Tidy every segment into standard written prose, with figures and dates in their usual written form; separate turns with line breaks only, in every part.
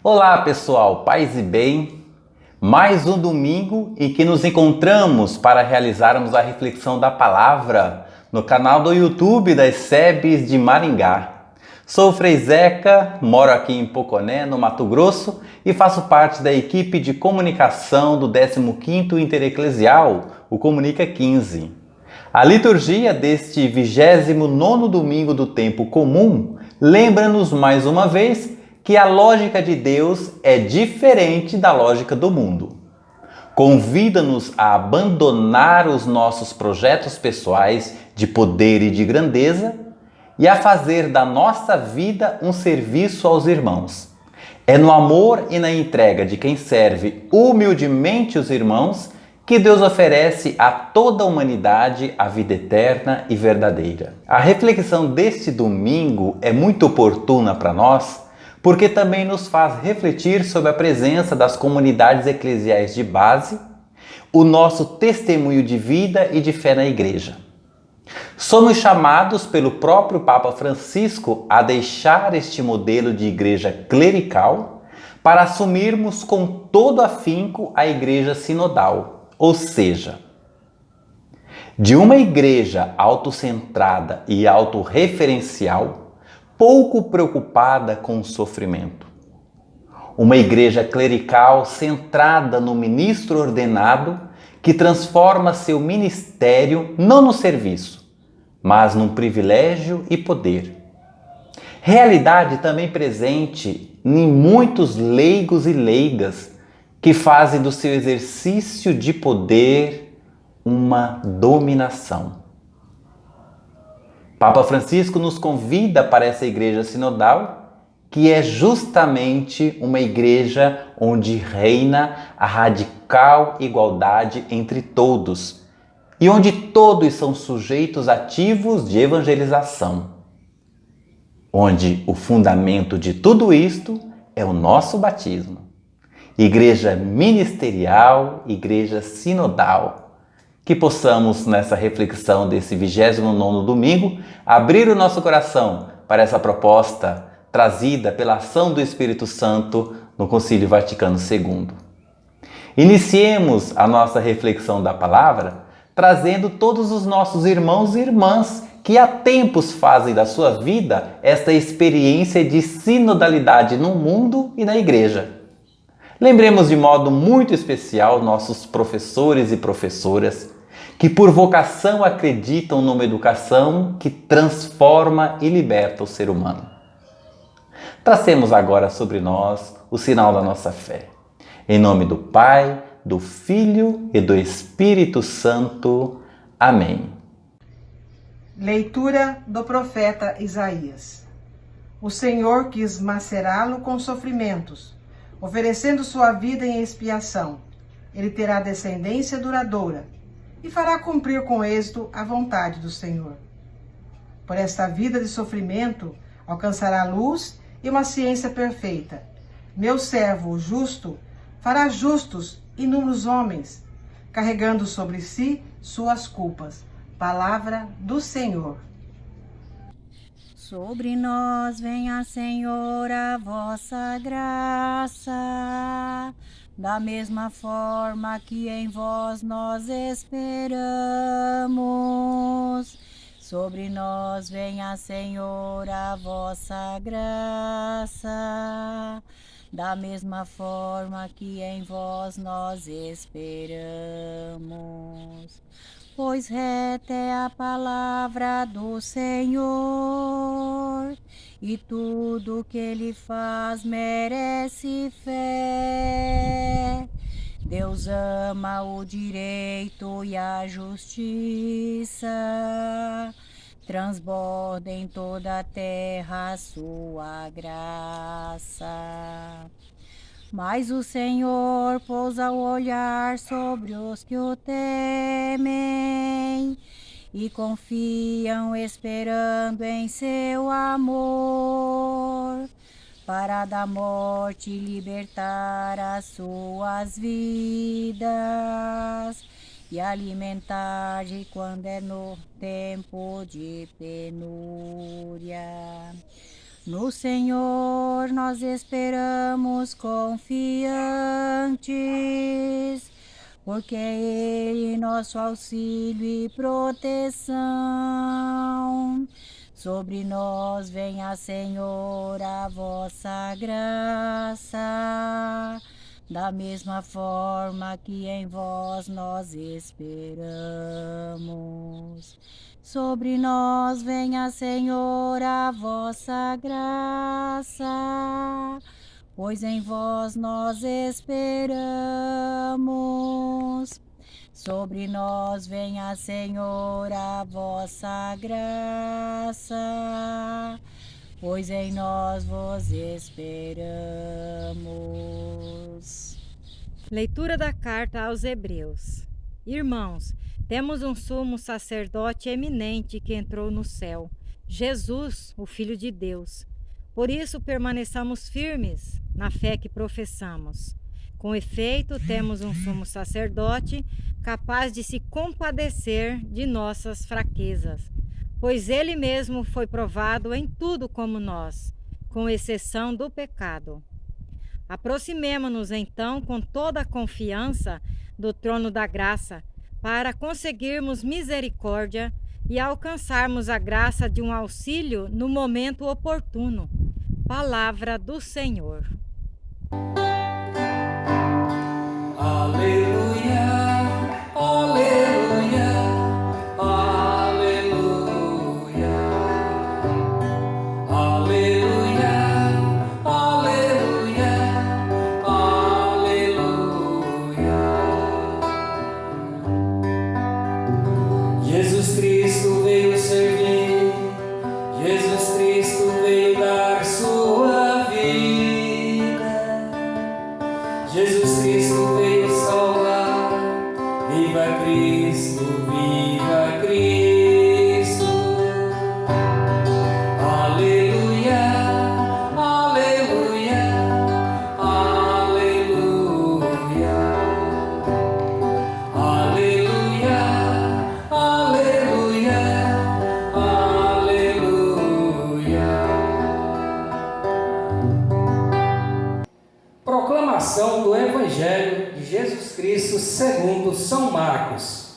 Olá pessoal, paz e bem. Mais um domingo em que nos encontramos para realizarmos a reflexão da palavra no canal do YouTube das SEBs de Maringá. Sou o Frei Zeca, moro aqui em Poconé, no Mato Grosso, e faço parte da equipe de comunicação do 15º Intereclesial, o Comunica 15. A liturgia deste 29º domingo do tempo comum lembra-nos mais uma vez que a lógica de Deus é diferente da lógica do mundo. Convida-nos a abandonar os nossos projetos pessoais de poder e de grandeza e a fazer da nossa vida um serviço aos irmãos. É no amor e na entrega de quem serve humildemente os irmãos que Deus oferece a toda a humanidade a vida eterna e verdadeira. A reflexão deste domingo é muito oportuna para nós, porque também nos faz refletir sobre a presença das comunidades eclesiais de base, o nosso testemunho de vida e de fé na Igreja. Somos chamados pelo próprio Papa Francisco a deixar este modelo de igreja clerical para assumirmos com todo afinco a igreja sinodal, ou seja, de uma igreja autocentrada e autorreferencial, pouco preocupada com o sofrimento. Uma igreja clerical centrada no ministro ordenado que transforma seu ministério não no serviço, mas num privilégio e poder. Realidade também presente em muitos leigos e leigas que fazem do seu exercício de poder uma dominação. Papa Francisco nos convida para essa igreja sinodal, que é justamente uma igreja onde reina a radical igualdade entre todos e onde todos são sujeitos ativos de evangelização, onde o fundamento de tudo isto é o nosso batismo. Igreja ministerial, igreja sinodal. Que possamos, nessa reflexão desse 29º domingo, abrir o nosso coração para essa proposta trazida pela ação do Espírito Santo no Concílio Vaticano II. Iniciemos a nossa reflexão da palavra trazendo todos os nossos irmãos e irmãs que há tempos fazem da sua vida esta experiência de sinodalidade no mundo e na Igreja. Lembremos de modo muito especial nossos professores e professoras que por vocação acreditam numa educação que transforma e liberta o ser humano. Tracemos agora sobre nós o sinal da nossa fé. Em nome do Pai, do Filho e do Espírito Santo. Amém.
Leitura do profeta Isaías. O Senhor quis macerá-lo com sofrimentos, oferecendo sua vida em expiação. Ele terá descendência duradoura e fará cumprir com êxito a vontade do Senhor. Por esta vida de sofrimento, alcançará luz e uma ciência perfeita. Meu servo, o justo, fará justos inúmeros homens, carregando sobre si suas culpas. Palavra do Senhor.
Sobre nós venha, Senhor, a vossa graça, da mesma forma que em vós nós esperamos. Sobre nós venha, Senhor, a vossa graça, da mesma forma que em vós nós esperamos. Pois reta é a palavra do Senhor, e tudo que Ele faz merece fé. Deus ama o direito e a justiça, transborda em toda a terra a sua graça. Mas o Senhor pousa o olhar sobre os que o temem e confiam esperando em seu amor, para da morte libertar as suas vidas e alimentar de quando é no tempo de penúria. No Senhor nós esperamos confiantes, porque é Ele nosso auxílio e proteção. Sobre nós venha, Senhor, a vossa graça, da mesma forma que em vós nós esperamos. Sobre nós venha, Senhor, a vossa graça, pois em vós nós esperamos. Sobre nós venha, Senhor, a vossa graça, pois em nós vos esperamos.
Leitura da carta aos Hebreus. Irmãos, temos um sumo sacerdote eminente que entrou no céu, Jesus, o Filho de Deus. Por isso permaneçamos firmes na fé que professamos. Com efeito, temos um sumo sacerdote capaz de se compadecer de nossas fraquezas, pois ele mesmo foi provado em tudo como nós, com exceção do pecado. Aproximemo-nos então com toda a confiança do trono da graça, para conseguirmos misericórdia e alcançarmos a graça de um auxílio no momento oportuno. Palavra do Senhor.
Aleluia, aleluia, aleluia, aleluia, aleluia, aleluia. Jesus Cristo veio servir, Jesus Cristo veio dar sua vida, Jesus Cristo veio salvar. Viva Cristo, viva Cristo. Aleluia, aleluia, aleluia, aleluia, aleluia, aleluia. Proclamação do Evangelho de Jesus Cristo segundo São Marcos.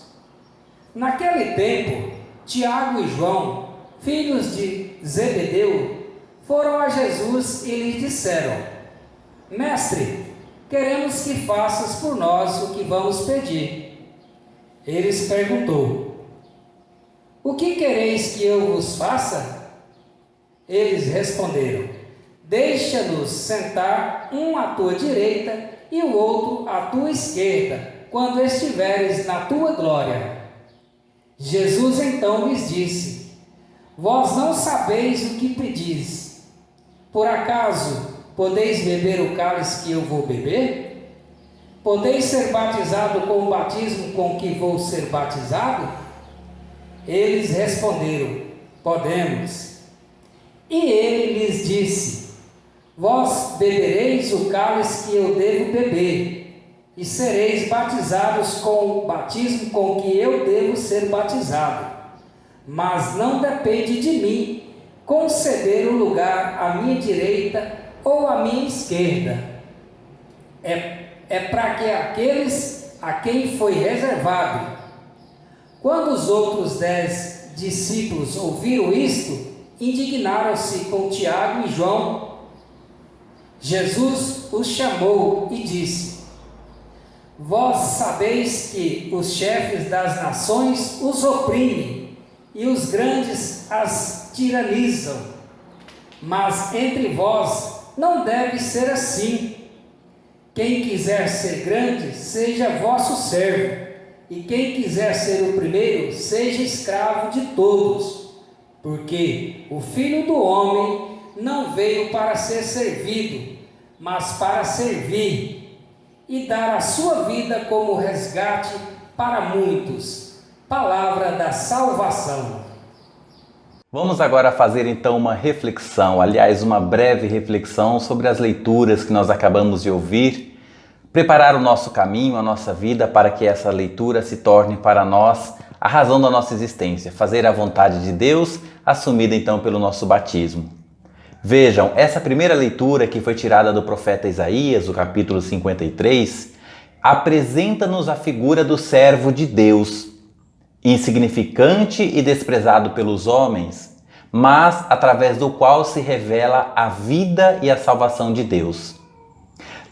Naquele tempo, Tiago e João, filhos de Zebedeu, foram a Jesus e lhe disseram: Mestre, queremos que faças por nós o que vamos pedir. Eles perguntou: O que quereis que eu vos faça? Eles responderam: Deixa-nos sentar um à tua direita e o outro à tua esquerda, quando estiveres na tua glória. Jesus então lhes disse: Vós não sabeis o que pedis. Por acaso podeis beber o cálice que eu vou beber? Podeis ser batizado com o batismo com que vou ser batizado? Eles responderam: Podemos. E ele lhes disse: Vós bebereis o cálice que eu devo beber, e sereis batizados com o batismo com que eu devo ser batizado. Mas não depende de mim conceder o lugar à minha direita ou à minha esquerda. É para que aqueles a quem foi reservado. Quando os outros 10 discípulos ouviram isto, indignaram-se com Tiago e João. Jesus os chamou e disse: Vós sabeis que os chefes das nações os oprimem e os grandes as tiranizam. Mas entre vós não deve ser assim. Quem quiser ser grande, seja vosso servo, e quem quiser ser o primeiro, seja escravo de todos. Porque o Filho do Homem não veio para ser servido, mas para servir e dar a sua vida como resgate para muitos. Palavra da salvação.
Vamos agora fazer então uma reflexão, aliás, uma breve reflexão sobre as leituras que nós acabamos de ouvir, preparar o nosso caminho, a nossa vida, para que essa leitura se torne para nós a razão da nossa existência, fazer a vontade de Deus, assumida então pelo nosso batismo. Vejam, essa primeira leitura que foi tirada do profeta Isaías, o capítulo 53, apresenta-nos a figura do servo de Deus, insignificante e desprezado pelos homens, mas através do qual se revela a vida e a salvação de Deus.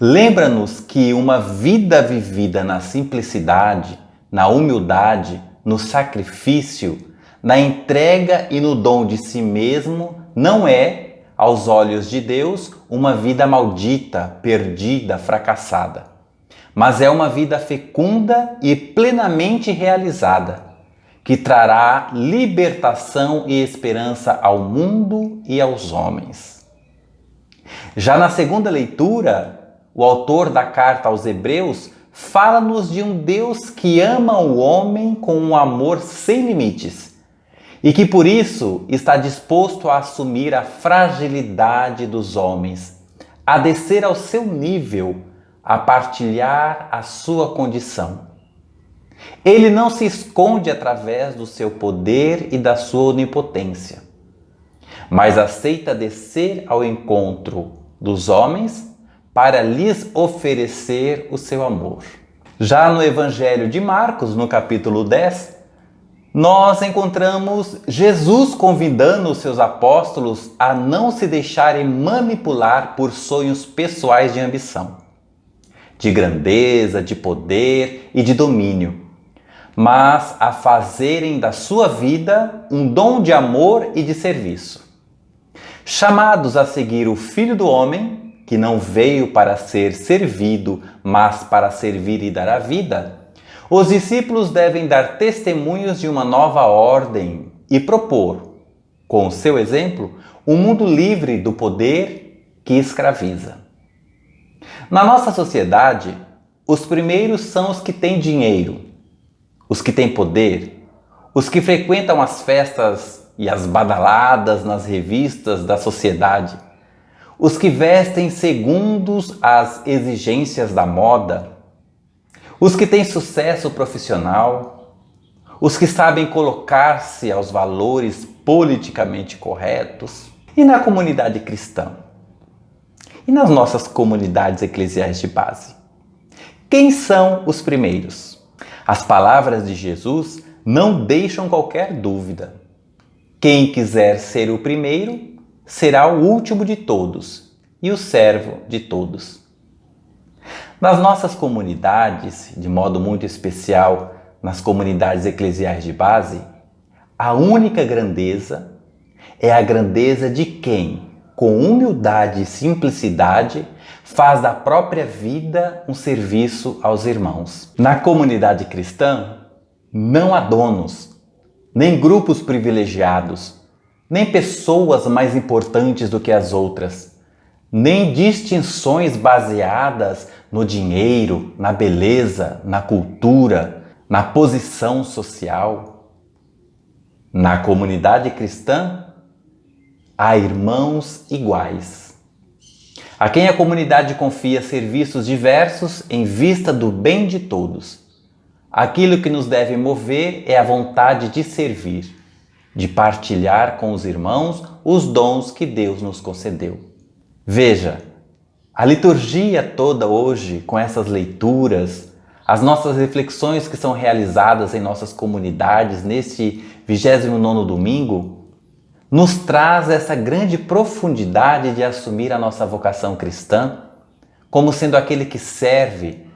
Lembra-nos que uma vida vivida na simplicidade, na humildade, no sacrifício, na entrega e no dom de si mesmo não é, aos olhos de Deus, uma vida maldita, perdida, fracassada, mas é uma vida fecunda e plenamente realizada, que trará libertação e esperança ao mundo e aos homens. Já na segunda leitura, o autor da carta aos Hebreus fala-nos de um Deus que ama o homem com um amor sem limites e que por isso está disposto a assumir a fragilidade dos homens, a descer ao seu nível, a partilhar a sua condição. Ele não se esconde através do seu poder e da sua onipotência, mas aceita descer ao encontro dos homens para lhes oferecer o seu amor. Já no Evangelho de Marcos, no capítulo 10, nós encontramos Jesus convidando os seus apóstolos a não se deixarem manipular por sonhos pessoais de ambição, de grandeza, de poder e de domínio, mas a fazerem da sua vida um dom de amor e de serviço. Chamados a seguir o Filho do Homem, que não veio para ser servido, mas para servir e dar a vida, os discípulos devem dar testemunhos de uma nova ordem e propor, com o seu exemplo, um mundo livre do poder que escraviza. Na nossa sociedade, os primeiros são os que têm dinheiro, os que têm poder, os que frequentam as festas e as badaladas nas revistas da sociedade, os que vestem segundo as exigências da moda, os que têm sucesso profissional, os que sabem colocar-se aos valores politicamente corretos. E na comunidade cristã? E nas nossas comunidades eclesiais de base? Quem são os primeiros? As palavras de Jesus não deixam qualquer dúvida. Quem quiser ser o primeiro, será o último de todos e o servo de todos. Nas nossas comunidades, de modo muito especial nas comunidades eclesiais de base, a única grandeza é a grandeza de quem, com humildade e simplicidade, faz da própria vida um serviço aos irmãos. Na comunidade cristã, não há donos, nem grupos privilegiados, nem pessoas mais importantes do que as outras, nem distinções baseadas no dinheiro, na beleza, na cultura, na posição social. Na comunidade cristã, há irmãos iguais, a quem a comunidade confia serviços diversos em vista do bem de todos. Aquilo que nos deve mover é a vontade de servir, de partilhar com os irmãos os dons que Deus nos concedeu. Veja, a liturgia toda hoje, com essas leituras, as nossas reflexões que são realizadas em nossas comunidades neste 29º domingo, nos traz essa grande profundidade de assumir a nossa vocação cristã como sendo aquele que serve,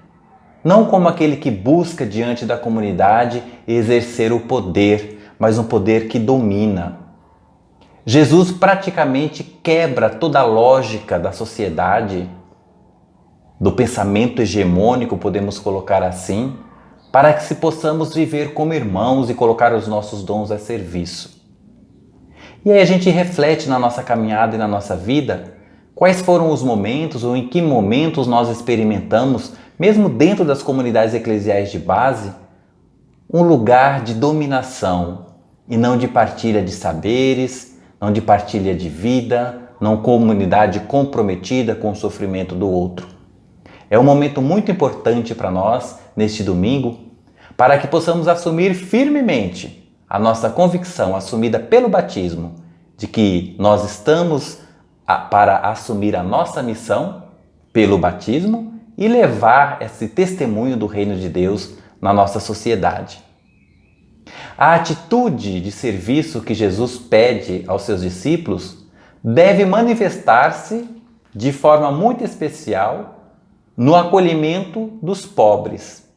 não como aquele que busca diante da comunidade exercer o poder, mas um poder que domina. Jesus praticamente quebra toda a lógica da sociedade, do pensamento hegemônico, podemos colocar assim, para que se possamos viver como irmãos e colocar os nossos dons a serviço. E aí a gente reflete na nossa caminhada e na nossa vida quais foram os momentos ou em que momentos nós experimentamos, mesmo dentro das comunidades eclesiais de base, um lugar de dominação e não de partilha de saberes, não de partilha de vida, não comunidade comprometida com o sofrimento do outro. É um momento muito importante para nós, neste domingo, para que possamos assumir firmemente a nossa convicção, assumida pelo batismo, de que nós estamos para assumir a nossa missão pelo batismo e levar esse testemunho do reino de Deus na nossa sociedade. A atitude de serviço que Jesus pede aos seus discípulos deve manifestar-se de forma muito especial no acolhimento dos pobres,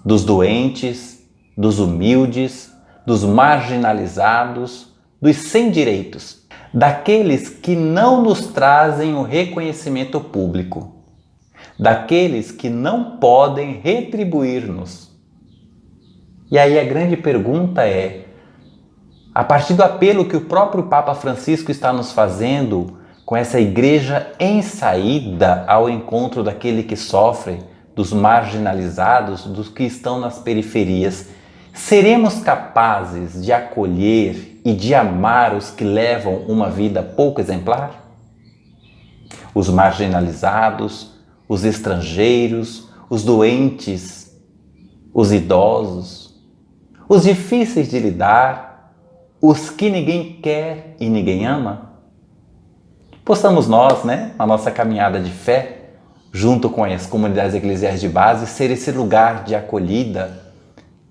dos doentes, dos humildes, dos marginalizados, dos sem direitos, daqueles que não nos trazem o reconhecimento público, daqueles que não podem retribuir-nos. E aí a grande pergunta é, a partir do apelo que o próprio Papa Francisco está nos fazendo com essa igreja em saída ao encontro daquele que sofre, dos marginalizados, dos que estão nas periferias, seremos capazes de acolher e de amar os que levam uma vida pouco exemplar? Os marginalizados, os estrangeiros, os doentes, os idosos, os difíceis de lidar, os que ninguém quer e ninguém ama? Possamos nós, na nossa caminhada de fé, junto com as comunidades eclesiais de base, ser esse lugar de acolhida,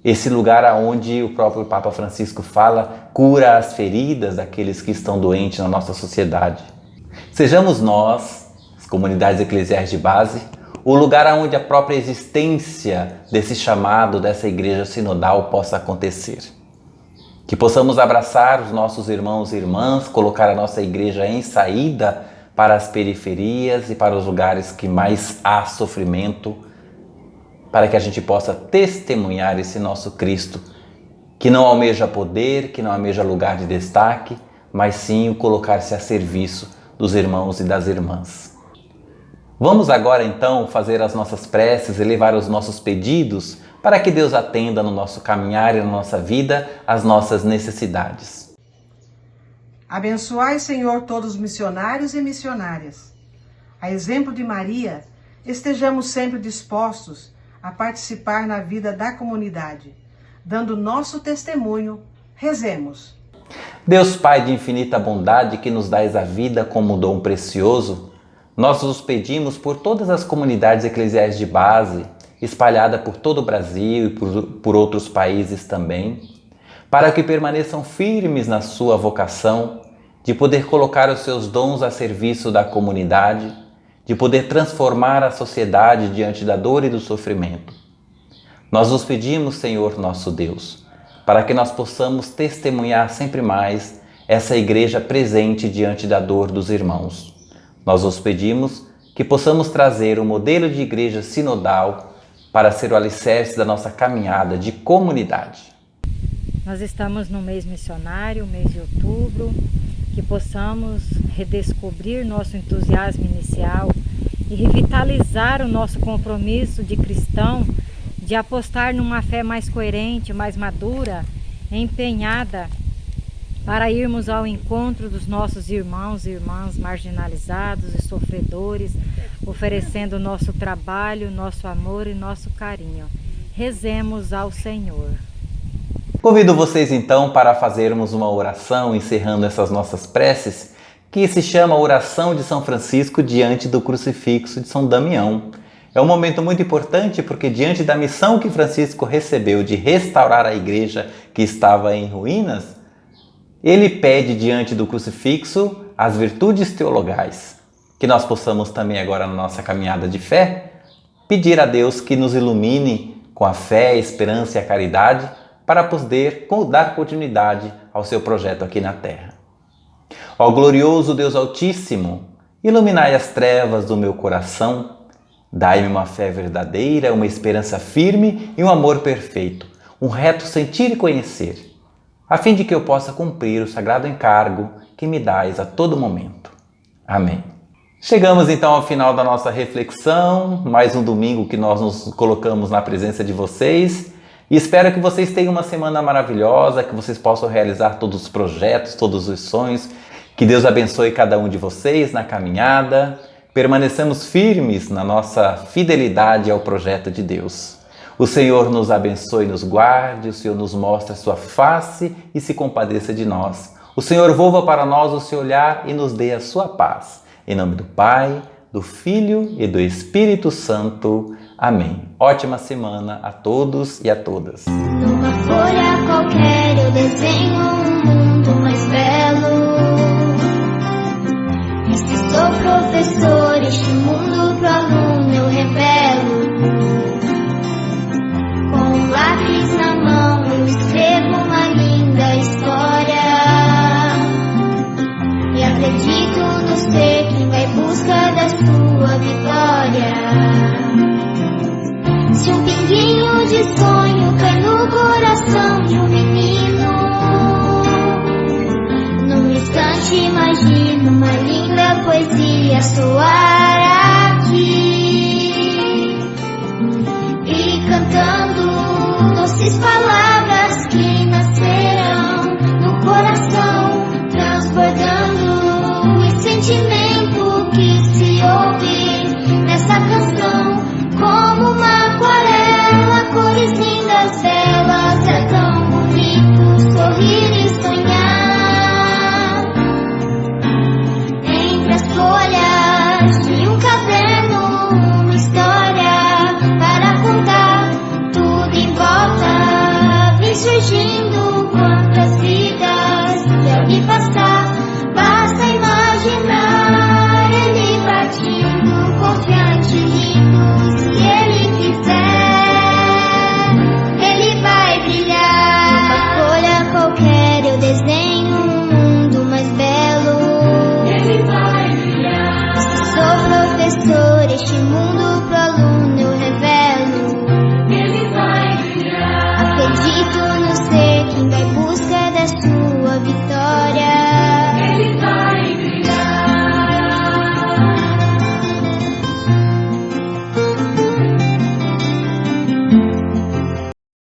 esse lugar onde o próprio Papa Francisco fala, cura as feridas daqueles que estão doentes na nossa sociedade. Sejamos nós, as comunidades eclesiais de base, o lugar onde a própria existência desse chamado, dessa igreja sinodal possa acontecer. Que possamos abraçar os nossos irmãos e irmãs, colocar a nossa igreja em saída para as periferias e para os lugares que mais há sofrimento, para que a gente possa testemunhar esse nosso Cristo, que não almeja poder, que não almeja lugar de destaque, mas sim o colocar-se a serviço dos irmãos e das irmãs. Vamos agora então fazer as nossas preces, elevar os nossos pedidos, para que Deus atenda no nosso caminhar e na nossa vida as nossas necessidades.
Abençoai, Senhor, todos os missionários e missionárias. A exemplo de Maria, estejamos sempre dispostos a participar na vida da comunidade. Dando nosso testemunho, rezemos.
Deus Pai de infinita bondade, que nos dais a vida como dom precioso, nós os pedimos por todas as comunidades eclesiais de base, espalhadas por todo o Brasil e por outros países também, para que permaneçam firmes na sua vocação de poder colocar os seus dons a serviço da comunidade, de poder transformar a sociedade diante da dor e do sofrimento. Nós os pedimos, Senhor nosso Deus, para que nós possamos testemunhar sempre mais essa igreja presente diante da dor dos irmãos. Nós os pedimos que possamos trazer um modelo de igreja sinodal para ser o alicerce da nossa caminhada de comunidade.
Nós estamos no mês missionário, mês de outubro, que possamos redescobrir nosso entusiasmo inicial e revitalizar o nosso compromisso de cristão, de apostar numa fé mais coerente, mais madura, empenhada para irmos ao encontro dos nossos irmãos e irmãs marginalizados e sofredores, oferecendo nosso trabalho, nosso amor e nosso carinho. Rezemos ao Senhor.
Convido vocês então para fazermos uma oração encerrando essas nossas preces, que se chama Oração de São Francisco diante do Crucifixo de São Damião. É um momento muito importante porque diante da missão que Francisco recebeu de restaurar a igreja que estava em ruínas, ele pede diante do crucifixo as virtudes teologais, que nós possamos também agora na nossa caminhada de fé, pedir a Deus que nos ilumine com a fé, a esperança e a caridade para poder dar continuidade ao seu projeto aqui na terra. Ó glorioso Deus Altíssimo, iluminai as trevas do meu coração, dai-me uma fé verdadeira, uma esperança firme e um amor perfeito, um reto sentir e conhecer, a fim de que eu possa cumprir o sagrado encargo que me dais a todo momento. Amém. Chegamos então ao final da nossa reflexão, mais um domingo que nós nos colocamos na presença de vocês, e espero que vocês tenham uma semana maravilhosa, que vocês possam realizar todos os projetos, todos os sonhos, que Deus abençoe cada um de vocês na caminhada, permaneçamos firmes na nossa fidelidade ao projeto de Deus. O Senhor nos abençoe e nos guarde, o Senhor nos mostre a sua face e se compadeça de nós. O Senhor volva para nós o seu olhar e nos dê a sua paz. Em nome do Pai, do Filho e do Espírito Santo. Amém. Ótima semana a todos e a todas.
Numa folha qualquer eu desenho um mundo mais belo. E se sou professor, este mundo pro aluno eu revelo. Com um lápis na mão eu escrevo uma linda história. E acredito no ser que vai em busca da sua vitória. Se um pinguinho de sonho cai no coração de um menino, num instante imagino uma linda poesia soar aqui. E cantando doces palavras que nascerão no coração, transbordando esse sentimento que se ouve nessa canção. Como uma aquarela, cores lindas, belas, é tão bonito sorrir e sonhar. Entre as folhas de um caderno, uma história para contar, tudo em volta vem surgindo, quantas vidas eu vi passar, basta imaginar ele partindo, confiante, lindo. Se ele quiser, ele vai brilhar. Numa folha qualquer eu desenho um mundo mais belo. Ele vai brilhar. Se sou professor, este mundo